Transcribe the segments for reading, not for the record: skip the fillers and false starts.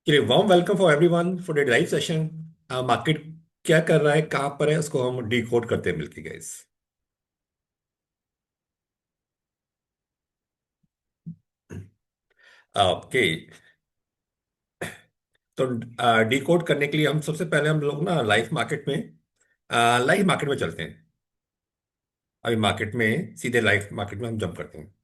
चलिए warm welcome for everyone for the live session. Market क्या कर रहा है, कहाँ पर है, उसको हम डिकोड करते हैं मिलके गाइस। ओके। तो डिकोड करने के लिए हम सबसे पहले हम लोग ना लाइव मार्केट में चलते हैं। अभी मार्केट में सीधे लाइव मार्केट में हम जंप करते हैं।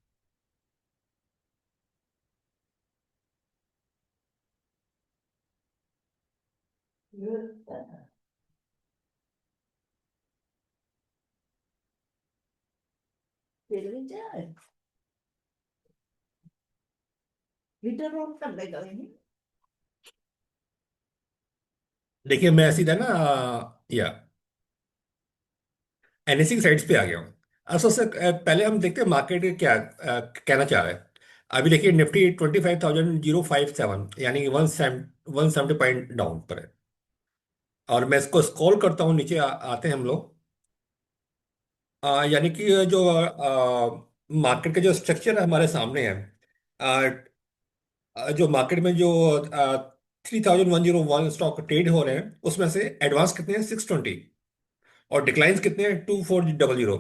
देखिए मैं सीधा ना या एनएससी की साइड्स पे आ गया हूँ। अब सबसे पहले हम देखते हैं मार्केट क्या कहना चाह रहा है। अभी देखिए निफ्टी 25,057 यानी कि 170 पॉइंट डाउन पर है। और मैं इसको स्क्रॉल करता हूँ नीचे आते हैं हम लोग। यानी कि ये जो मार्केट का जो स्ट्रक्चर हमारे सामने है। आ, जो मार्केट में जो 3,101 स्टॉक ट्रेड हो रहे हैं उसमें से एडवांस कितने हैं 620 और डिक्लाइंस कितने हैं 2400।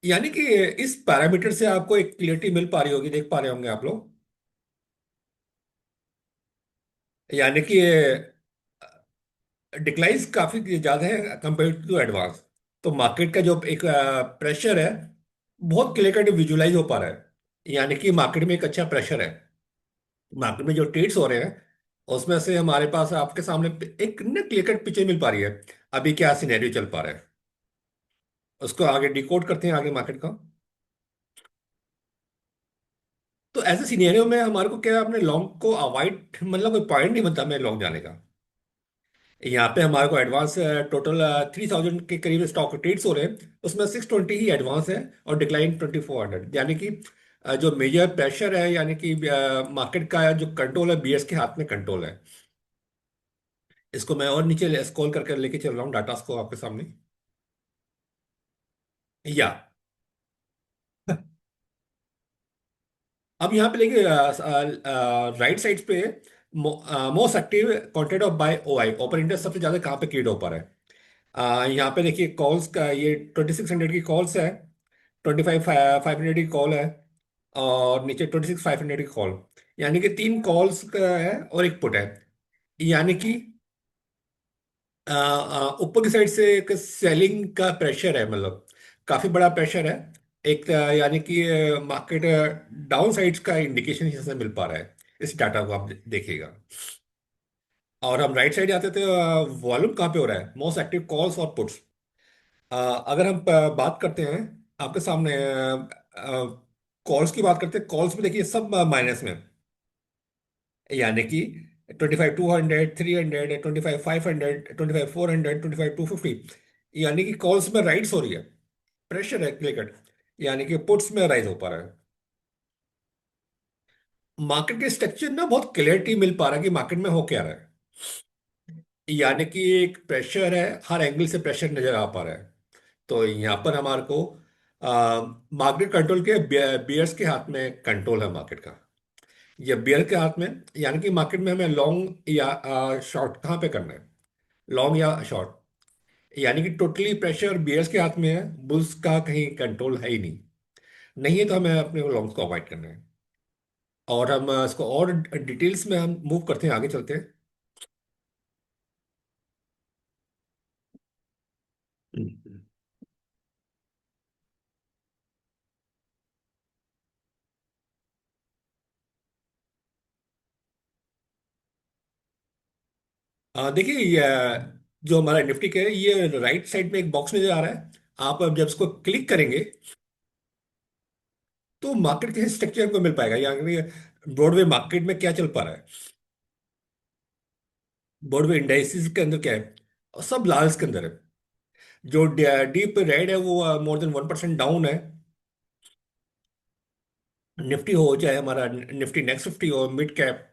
यानी कि इस पैरामीटर से आपको एक क्लियरिटी मिल पा रही होगी, देख पा रहे होंगे आप लोग। यानी कि डिक्लाइंस काफी ज्यादा है कंपेयर टू एडवांस। तो मार्केट का जो एक प्रेशर है बहुत क्लियर कट विजुलाइज हो पा रहा है। यानी कि मार्केट में एक अच्छा प्रेशर है। मार्केट में जो ट्रेड्स हो रहे हैं उसमें से हमारे पास आपके सामने एक ना क्लियर कट पिक्चर मिल पा रही है। अभी क्या सिनेरियो चल पा रहा है उसको आगे डिकोड करते हैं आगे मार्केट का। तो ऐसे सिनेरियो में हमारे को क्या अपने लॉन्ग को अवॉइड मतलब कोई पॉइंट नहीं बनता हमें लॉन्ग जाने का। यहाँ पे हमारे को एडवांस टोटल 3,000 के करीब स्टॉक ट्रेड्स हो रहे हैं उसमें 620 ही एडवांस है और डिक्लाइन 2,400। यानी कि जो मेजर प्रेशर है यानी कि मार्केट का जो कंट्रोल है बीएस के हाथ में कंट्रोल है। इसको मैं और नीचे स्क्रॉल करके लेके चल रहा हूँ डाटा को आपके सामने। या अब यहाँ पे देखिए राइट साइड पे most active content of by OI open interest सबसे ज्यादा कहाँ पे क्रिएट हो पा रहा है। यहाँ पे देखिए कॉल्स का ये 2,600 की कॉल्स है। 25,500 की कॉल है और नीचे 26,500 की कॉल। यानी कि तीन कॉल्स का है और एक पुट है। यानी कि ऊपर की साइड से एक सेलिंग का प्रेशर है मतलब काफी बड़ा प्रेशर है। एक यानी कि मार्केट डाउन साइड्स का इंडिकेशन इससे मिल पा रहा है। इस डाटा को आप देखिएगा। और हम राइट साइड आते थे वॉल्यूम कहाँ पे हो रहा है मोस्ट एक्टिव कॉल्स और पुट्स। अगर हम बात करते हैं आपके सामने कॉल्स की बात करते हैं कॉल्स में देखिए सब माइनस में। यानी कि 25,200 300 25,500 25,400 25,250 यानी कि कॉल्स में राइट्स हो रही है। प्रेशर है क्लिक। यानी कि पुट्स में राइज हो पा रहा है। मार्केट के स्ट्रक्चर ना बहुत क्लियरिटी मिल पा रहा है कि मार्केट में हो क्या रहा है। यानी कि एक प्रेशर है हर एंगल से प्रेशर नजर आ पा रहा है। तो यहाँ पर हमारे को मार्केट कंट्रोल के बियर्स के हाथ में कंट्रोल है मार्केट का। ये बियर के हाथ में। यानी कि मार्केट में हमें लॉन्ग या शॉर्ट कहाँ पे करना है लॉन्ग या शॉर्ट। यानी कि टोटली प्रेशर बियर्स के हाथ में है बुल्स का कहीं कंट्रोल है ही नहीं। नहीं है तो हमें अपने लॉन्ग्स को अवॉइड करना है। और हम इसको और डिटेल्स में हम मूव करते हैं आगे चलते हैं। हम्म। देखिए ये जो हमारा निफ्टी का है ये राइट साइड में एक बॉक्स नजर आ रहा है। आप अब जब इसको क्लिक करेंगे तो मार्केट के स्ट्रक्चर को मिल पाएगा यानी ब्रॉडवे मार्केट में क्या चल पा रहा है। ब्रॉडवे इंडाइसिस के अंदर क्या है और सब लाल्स के अंदर है। जो डीप रेड है वो मोर देन 1% डाउन है। निफ्टी हो चाहे हमारा निफ्टी नेक्स्ट 50 हो mid cap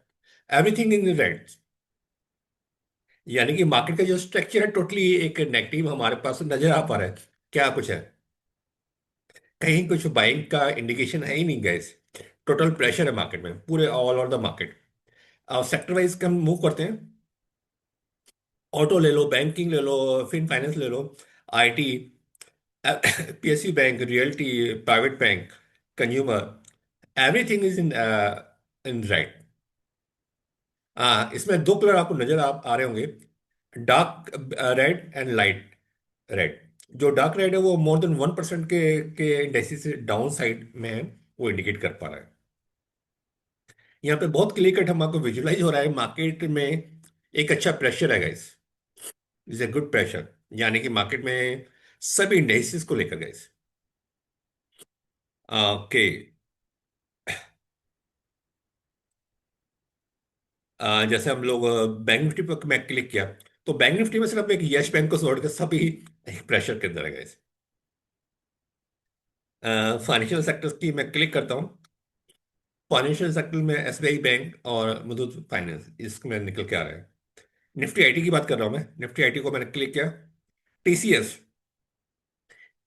everything in red. यानी कि मार्केट का जो स्ट्रक्चर है टोटली एक नेगेटिव हमारे पास नजर आ पा रहा है। क्या कुछ है कहीं कुछ बाइंग का इंडिकेशन है ही नहीं गैस। टोटल प्रेशर है मार्केट में पूरे ऑल ओवर द मार्केट। और सेक्टर वाइज हम मूव करते हैं। ऑटो ले लो, बैंकिंग ले लो, फिन फाइनेंस ले लो, IT, PSU bank, realty, private bank, consumer, everything is in right. इसमें दो कलर आपको नजर आ रहे होंगे, dark red and light red. जो डार्क रेड है वो मोर देन 1% के इंडेक्सिस से डाउन साइड में है, वो इंडिकेट कर पा रहा है। यहाँ पे बहुत क्लियर कट हम आपको विजुलाइज हो रहा है मार्केट में एक अच्छा प्रेशर है guys, is a good pressure, यानी कि मार्केट में सभी इंडेक्सिस को लेकर गाइस। ओके। जैसे हम लोग बैंक निफ्टी पर मैं क्लिक किया, तो बैंक निफ्टी में सिर्फ एक यस बैंक को छोड़ के सभी एक प्रेशर के अंदर है गाइस। फाइनेंशियल सेक्टर्स की मैं क्लिक करता हूँ। फाइनेंशियल सेक्टर में एसबीआई बैंक और मुथूट फाइनेंस इसमें निकल के आ रहा है। निफ्टी आईटी की बात कर रहा हूँ मैं, निफ्टी आईटी को मैंने क्लिक किया। टीसीएस,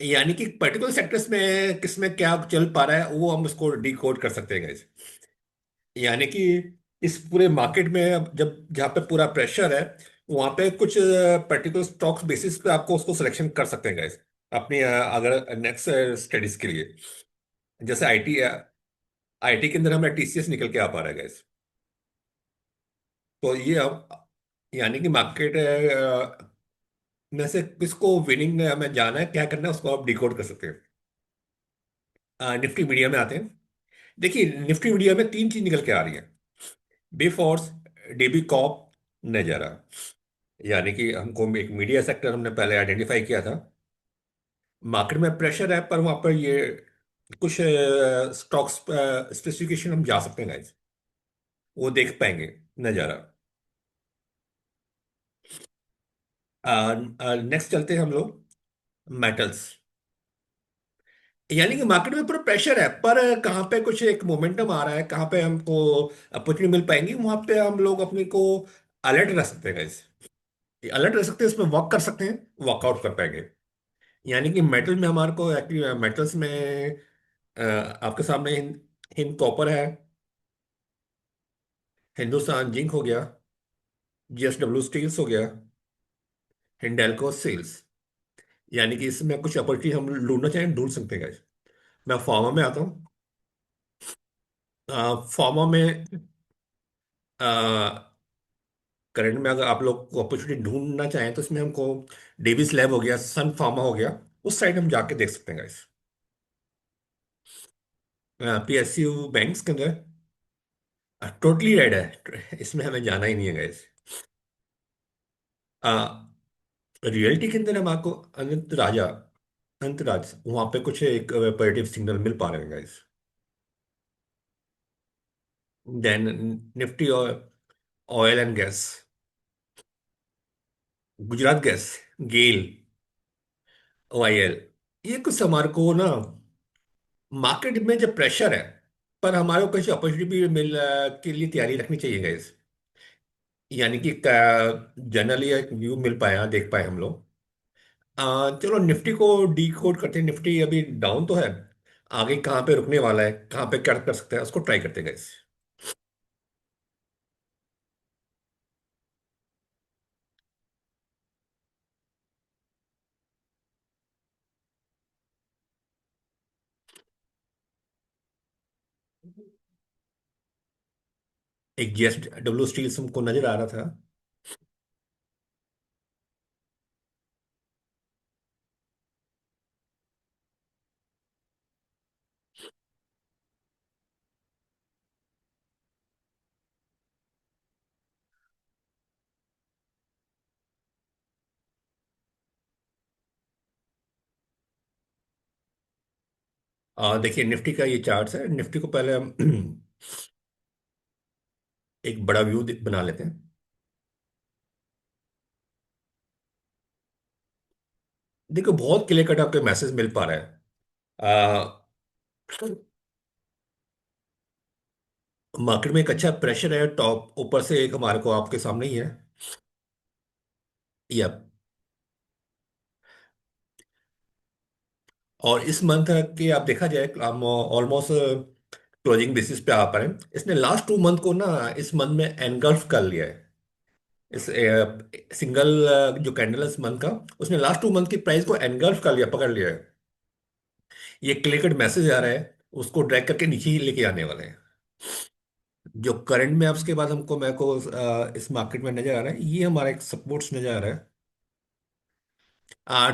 यानी कि पर्टिकुलर सेक्टर्स में किसमें क्या चल पा रहा है वो हम उसको डिकोड कर सकते हैं guys। यानी कि इस पूरे मार्केट में अब जब जहाँ पे पूरा प्रेशर है, वहाँ पे कुछ पर्टिकुलर स्टॉक्स बेसिस पे आपको उसको सिलेक्शन कर सकते हैं गाइस, अपनी अगर नेक्स्ट स्टडीज के लिए। जैसे आईटी, आईटी के अंदर हमें टीसीएस निकल के आ पा रहा है गाइस। तो ये अब यानी कि मार्केट में से किसको विनिंग हमें जाना है, क्या करना है, उसको आप डिकोड कर सकते हैं। निफ्टी मीडिया में आते हैं। देखिए निफ्टी मीडिया में तीन चीज निकल के आ रही है, बी फोर्स, डीबी कॉप, नजारा। यानी कि हमको एक मीडिया सेक्टर हमने पहले आइडेंटिफाई किया था। मार्केट में प्रेशर है पर वहां पर ये कुछ स्टॉक्स स्पेसिफिकेशन हम जा सकते हैं गाइस, वो देख पाएंगे नजारा। नेक्स्ट चलते हैं हम लोग मेटल्स। यानी कि मार्केट में पूरा प्रेशर है पर कहाँ पे कुछ एक मोमेंटम आ रहा है, कहाँ पे हमको अपॉर्चुनिटी मिल पाएंगी, वहां पे हम लोग अपने को अलर्ट रख सकते हैं गाइस। अलर्ट रह सकते हैं, उसमें वर्क कर सकते हैं, वर्कआउट कर पाएंगे। यानी कि मेटल में हमारे को एक्चुअली मेटल्स में आपके सामने हिंद हिंद कॉपर है, हिंदुस्तान जिंक हो गया, जीएसडब्ल्यू स्टील्स हो गया, हिंडेल्को सेल्स। यानी कि इसमें कुछ अपॉर्चुनिटी हम ढूंढना चाहें ढूंढ सकते हैं guys। मैं फार्मा में आता हूँ। फार्मा में करंट में अगर आप लोग को अपॉर्चुनिटी ढूंढना चाहें तो इसमें हमको डेविस लैब हो गया, सन फार्मा हो गया, उस साइड हम जाके देख सकते हैं गाइस। पीएसयू बैंक्स के अंदर टोटली रेड है, इसमें हमें जाना ही नहीं है गाइस। रियलिटी के अंदर हम आपको अनंत राजा, अनंत राज, वहां पे कुछ एक पॉजिटिव सिग्नल मिल पा रहे हैं गाइस। देन निफ्टी और oil and gas, Gujarat gas, GAIL, OIL, ये कुछ हमारे को ना मार्केट में जब प्रेशर है पर हमारे को कुछ अपॉर्चुनिटी भी मिल के लिए तैयारी रखनी चाहिए गाइस। यानी कि जनरली एक व्यू मिल पाया, देख पाए हम लोग। चलो निफ्टी को डी कोड करते हैं, निफ्टी अभी डाउन तो है, आगे कहाँ पे रुकने वाला है, कहाँ पे क्या कर सकते हैं उसको ट्राई करते हैं गाइस। एक जीएसडब्ल्यू स्टील्स हमको नजर आ रहा था। देखिए निफ्टी का ये चार्ट है, निफ्टी को पहले हम एक बड़ा व्यू बना लेते हैं। देखो बहुत क्लियर कट आपके मैसेज मिल पा रहा है। मार्केट में एक अच्छा प्रेशर है, टॉप ऊपर से एक हमारे को आपके सामने ही है। या और इस मंथ की आप देखा जाए हम ऑलमोस्ट क्लोजिंग बेसिस पे आ पा रहे हैं। इसने लास्ट 2 मंथ को ना इस मंथ में एनगल्फ कर लिया है। इस सिंगल जो कैंडल है इस मंथ का, उसने लास्ट 2 मंथ की प्राइस को एनगल्फ कर लिया, पकड़ लिया है। ये क्लियर कट मैसेज आ रहा है, उसको ड्रैग करके नीचे ही लेके आने वाले हैं। जो करंट में अब उसके बाद हमको मेरे को इस मार्केट में नजर आ रहा है, ये हमारा एक सपोर्ट्स नजर आ रहा है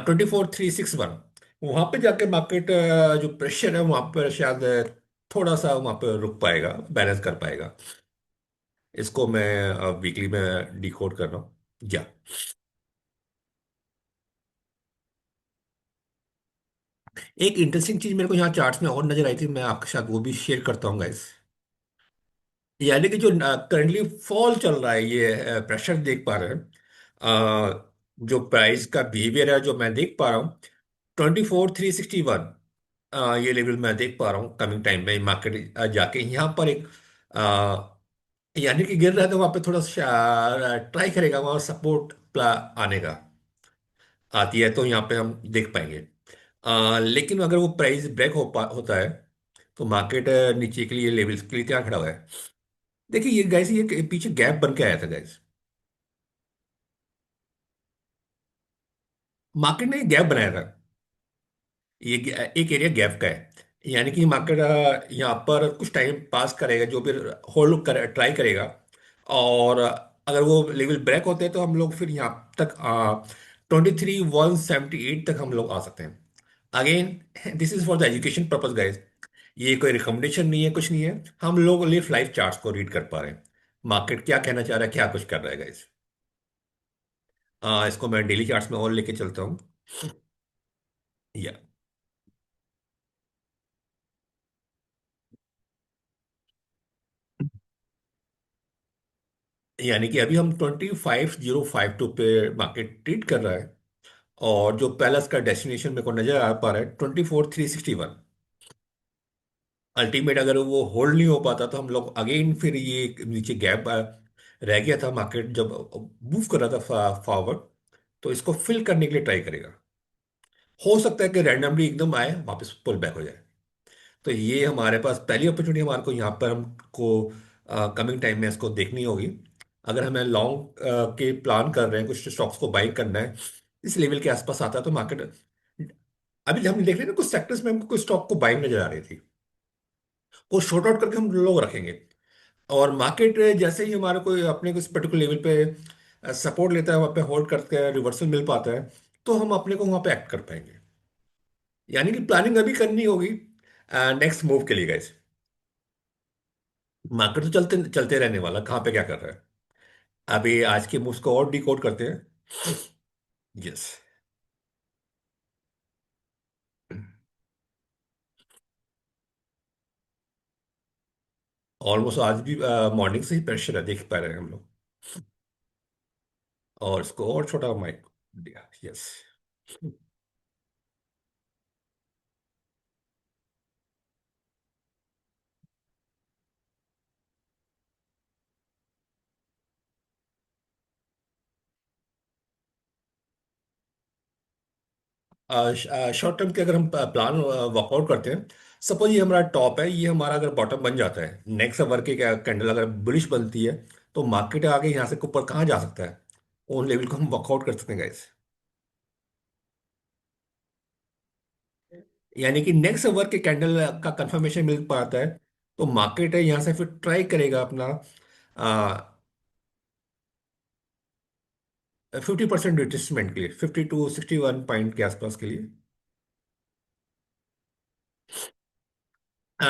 24,361। वहां पे जाके मार्केट जो प्रेशर है वहां पर शायद थोड़ा सा वहां पर रुक पाएगा, बैलेंस कर पाएगा। इसको मैं वीकली में डिकोड कर रहा हूँ। या एक इंटरेस्टिंग चीज मेरे को यहाँ चार्ट्स में और नजर आई थी, मैं आपके साथ वो भी शेयर करता हूँ गाइस। यानी कि जो करंटली फॉल चल रहा है, ये प्रेशर देख पा रहे हैं। जो प्राइस का बिहेवियर है जो मैं देख पा रहा हूँ, 24,361, ये लेवल मैं देख पा रहा हूँ कमिंग टाइम में मार्केट जाके यहाँ पर एक यानी कि गिर रहा है तो वहाँ पे थोड़ा सा ट्राई करेगा वहाँ सपोर्ट आने का। आती है तो यहाँ पे हम देख पाएंगे। लेकिन अगर वो प्राइस ब्रेक होता है तो मार्केट नीचे के लिए लेवल्स के लिए तैयार खड़ा हुआ है। देखिए ये गैस, ये पीछे गैप बन के आया था गैस। मार्केट ने एक गैप बनाया था। ये एक एरिया गैप का है। यानी कि मार्केट यहाँ पर कुछ टाइम पास करेगा, जो भी होल्ड ट्राई करेगा। और अगर वो लेवल ब्रेक होते हैं तो हम लोग फिर यहाँ तक 23,178 तक हम लोग आ सकते हैं। Again this is for the education purpose guys. ये कोई रिकमेंडेशन नहीं है, कुछ नहीं है। हम लोग लिफ लाइफ चार्ट्स को रीड कर पा रहे हैं, मार्केट क्या कहना चाह रहा है, क्या कुछ कर रहा है गाइज। इसको मैं डेली चार्ट्स में और लेके चलता हूँ। या यानी कि अभी हम 25,052 पे मार्केट ट्रीट कर रहा है। और जो पहला इसका डेस्टिनेशन मेरे को नजर आ पा रहा है 24,361। अल्टीमेट अगर वो होल्ड नहीं हो पाता तो हम लोग अगेन फिर ये नीचे गैप रह गया था, मार्केट जब मूव कर रहा था फॉरवर्ड, तो इसको फिल करने के लिए ट्राई करेगा। हो सकता है कि रैंडमली एकदम आए वापस पुल बैक हो जाए। तो ये हमारे पास पहली अपॉर्चुनिटी हमारे को यहाँ पर हमको कमिंग टाइम में इसको देखनी होगी। अगर हमें लॉन्ग के प्लान कर रहे हैं, कुछ स्टॉक्स को बाई करना है इस लेवल के आसपास आता है तो मार्केट, अभी हम देख रहे हैं ना कुछ सेक्टर्स में हमको कुछ स्टॉक को बाई नजर आ रही थी, वो शॉर्ट आउट करके हम लोग रखेंगे। और मार्केट जैसे ही हमारे को अपने को इस पर्टिकुलर लेवल पे सपोर्ट लेता है, वहाँ पे होल्ड करके रिवर्सल मिल पाता है, तो हम अपने को वहाँ पे एक्ट कर पाएंगे। यानी कि प्लानिंग अभी करनी होगी नेक्स्ट मूव के लिए गाइस। मार्केट तो चलते चलते रहने वाला, कहाँ पे क्या कर रहा है। अभी आज के मूव्स को और डिकोड करते हैं। यस। ऑलमोस्ट आज भी मॉर्निंग से ही प्रेशर है, देख पा रहे हैं हम लोग। और इसको और छोटा माइक दिया। यस। शॉर्ट टर्म के अगर हम प्लान वर्कआउट करते हैं, सपोज ये हमारा टॉप है, ये हमारा अगर बॉटम बन जाता है, नेक्स्ट आवर की कैंडल अगर बुलिश बनती है, तो मार्केट आगे यहाँ से ऊपर कहाँ जा सकता है, उन लेवल को हम वर्कआउट कर सकते हैं गाइस। यानी कि नेक्स्ट आवर के कैंडल का कंफर्मेशन मिल पाता है तो मार्केट है यहाँ से फिर ट्राई करेगा अपना 50% रिट्रेसमेंट के लिए, 50 to 61 पॉइंट के आसपास के लिए।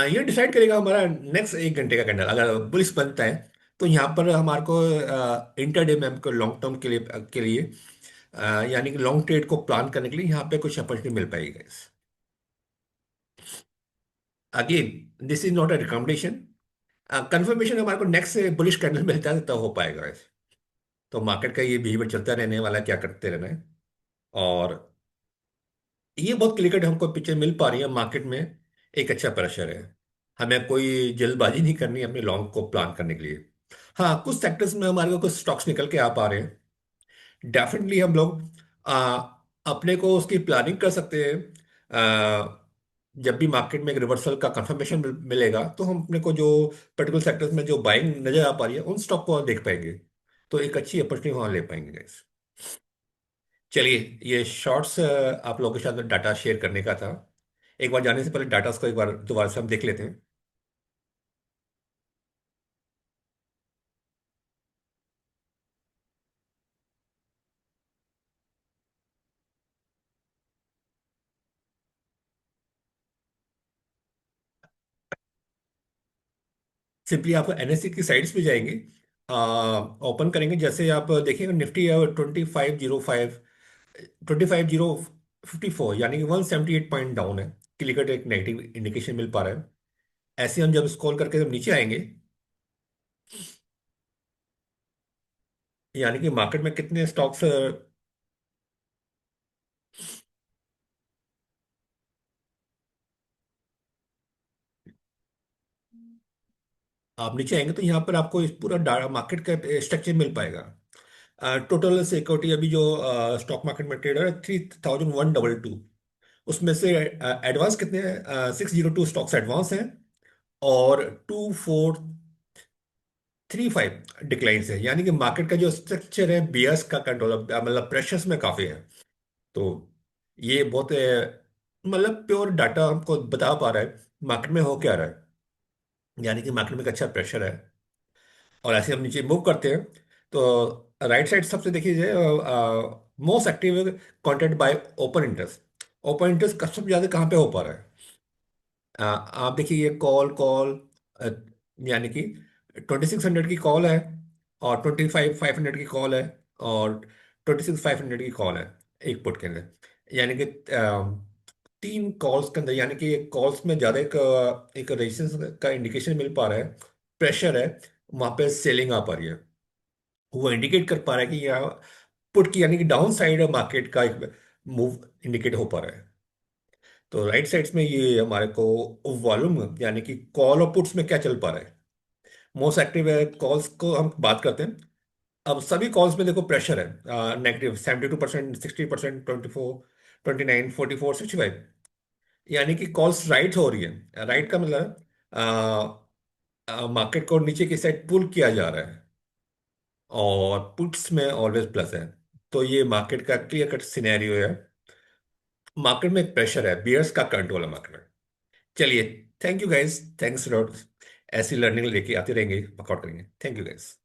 ये डिसाइड करेगा हमारा नेक्स्ट 1 घंटे का कैंडल अगर बुलिश बनता है, तो यहाँ पर हमारे को इंटरडे में हमको लॉन्ग टर्म के लिए यानी कि लॉन्ग ट्रेड को प्लान करने के लिए यहाँ पे कुछ अपॉर्चुनिटी मिल पाएगी guys. Again this is not a recommendation. Confirmation हमारे को नेक्स्ट से बुलिश कैंडल मिलता है तब हो पाएगा guys। तो मार्केट का ये बिहेवियर चलता रहने वाला है, क्या करते रहना है। और ये बहुत क्लियर कट हमको पिक्चर मिल पा रही है मार्केट में। एक अच्छा प्रेशर है, हमें कोई जल्दबाजी नहीं करनी है अपने लॉन्ग को प्लान करने के लिए। हाँ कुछ सेक्टर्स में हमारे को कुछ स्टॉक्स निकल के आ पा रहे हैं, डेफिनेटली हम लोग अपने को उसकी प्लानिंग कर सकते हैं। जब भी मार्केट में एक रिवर्सल का कंफर्मेशन मिलेगा तो हम अपने को जो पर्टिकुलर सेक्टर्स में जो बाइंग नजर आ पा रही है उन स्टॉक को देख पाएंगे। तो एक अच्छी अपॉर्चुनिटी वहां ले पाएंगे गाइस। चलिए, ये शॉर्ट्स आप लोगों के साथ डाटा शेयर करने का था। एक बार जाने से पहले डाटा को एक बार दोबारा से हम देख लेते हैं। सिंपली आप एनएससी की साइट्स पे जाएंगे, ओपन करेंगे, जैसे आप देखिएगा निफ्टी 2505, 25054, यानी कि 178 पॉइंट डाउन है। क्लिक एक नेगेटिव इंडिकेशन मिल पा रहा है। ऐसे हम जब स्क्रॉल करके जब नीचे आएंगे, यानी कि मार्केट में कितने स्टॉक्स आप नीचे आएंगे तो यहाँ पर आपको इस पूरा मार्केट का स्ट्रक्चर मिल पाएगा। टोटल सिक्योरिटी अभी जो स्टॉक मार्केट में ट्रेड है 3122। उसमें से एडवांस कितने हैं? 602 स्टॉक्स एडवांस हैं, और 2435 डिक्लाइंस है। यानी कि मार्केट का जो स्ट्रक्चर है बियर्स का कंट्रोल, मतलब प्रेशर्स में काफी है। तो ये बहुत मतलब प्योर डाटा हमको बता पा रहा है मार्केट में हो क्या रहा है। यानी कि मार्केट में एक अच्छा प्रेशर है। और ऐसे हम नीचे मूव करते हैं तो राइट साइड सबसे देखिए, most active contact bye open interest. Open interest सबसे ज्यादा कहाँ पे हो पा रहा है? आप देखिए, ये कॉल कॉल यानी कि 2600 की कॉल है, और 25500 की कॉल है, और 26500 की कॉल है एक पुट के अंदर। यानी कि तीन कॉल्स के अंदर, यानी कि कॉल्स में ज्यादा एक रेजिस्टेंस का इंडिकेशन मिल पा रहा है, प्रेशर है, वहां पे सेलिंग आ पा रही है। वो इंडिकेट कर पा रहा है कि यहाँ पुट की, यानी कि डाउन साइड मार्केट का एक मूव इंडिकेट हो पा रहा है। तो राइट साइड्स में ये हमारे को वॉल्यूम, यानी कि कॉल और पुट्स में क्या चल पा रहा है। मोस्ट एक्टिव है कॉल्स को हम बात करते हैं। अब सभी कॉल्स में देखो प्रेशर है, नेगेटिव 72%, 60%, 24, 29, 44, 65। यानी कि कॉल्स राइट हो रही है। राइट का मतलब मार्केट को नीचे की साइड पुल किया जा रहा है, और पुट्स में ऑलवेज प्लस है। तो ये मार्केट का क्लियर कट सिनेरियो है। मार्केट में प्रेशर है, बियर्स का कंट्रोल है मार्केट में। चलिए, thank you guys, thanks lot. ऐसी लर्निंग लेके आते रहेंगे, वर्कआउट करेंगे। Thank you guys.